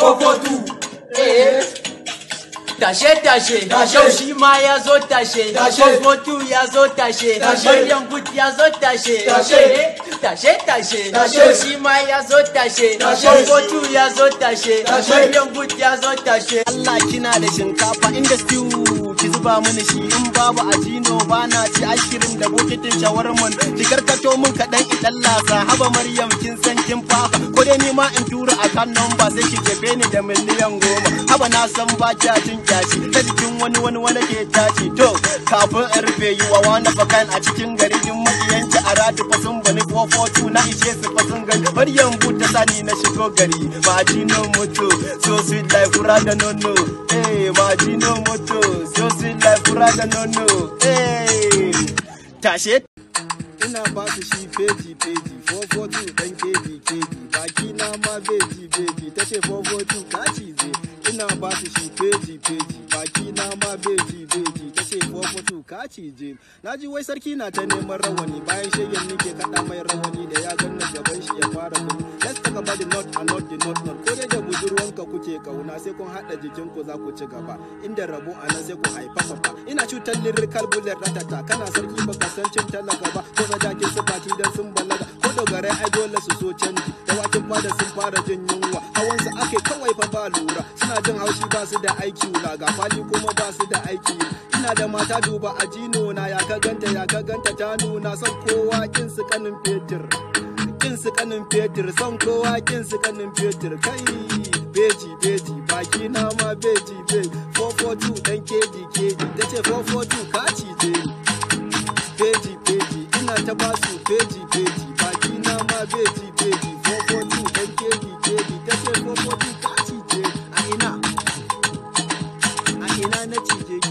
442 tashe yau shi ma ya zo tashe 442 ya zo tashe Maryam Good ya zo tashe yau shi ma ya zo tashe 442 ya zo tashe Maryam Good ya zo tashe. Allah kina da shinkafa inda stew ki zuba mini shi in babu ajino bana ci ashirin da bokitin shawarman ki karkato min kadan idan lasa haba Maryam kin san kin fafa ko dai ni ma in tura akan number sai ki jefe ni da miliyan 10 haba na san ba kya jin kyashi ta jikin wani ke tashi to kafin in rufe yi wa wani fakan a cikin gari din makiyanci a ratu fasun bani 442 na ishe su fasun gari Maryam Good ta sani na shigo gari ba ajino mutu so sweet life da nono ma ajino mutu so sweet life da nono tashe ina ba su shi feji 442 dan keji baki na ma beji tace 442 kaci je ina ba su shi feji baki na ma beji tace 442 kaci je naji wai sarki na ta neman rawani bayan shegen nike kada mai rawani da ya ganna gaban shi ya fara gudu let's talk about the not and not the not ko dai da budurwanka kuke kauna sai kun hada jikin ku za ku ci gaba inda rabo anan sai ku haifa fa ina cutar lyrical bullet ratata kana sarki baka san cin talaka ba ko da jakin su baki dan sun balaga ko dogare ai dole su so canji dawakin fada sun fara jin yunwa hawan su ake kawai fa ba lura suna jin haushi ba su da aiki wula ga fali kuma ba su da aiki ina da mata duba a jino na ya ka ganta ta nuna son kowa kin su kanin fetur son kowa kin su kanin fetur kai beji baki na ma beji 442 dan keji tace 442 kaci je beji ina ta basu beji baki na ma beji 442 dan keji tace 442 kaci je a ina na cije ki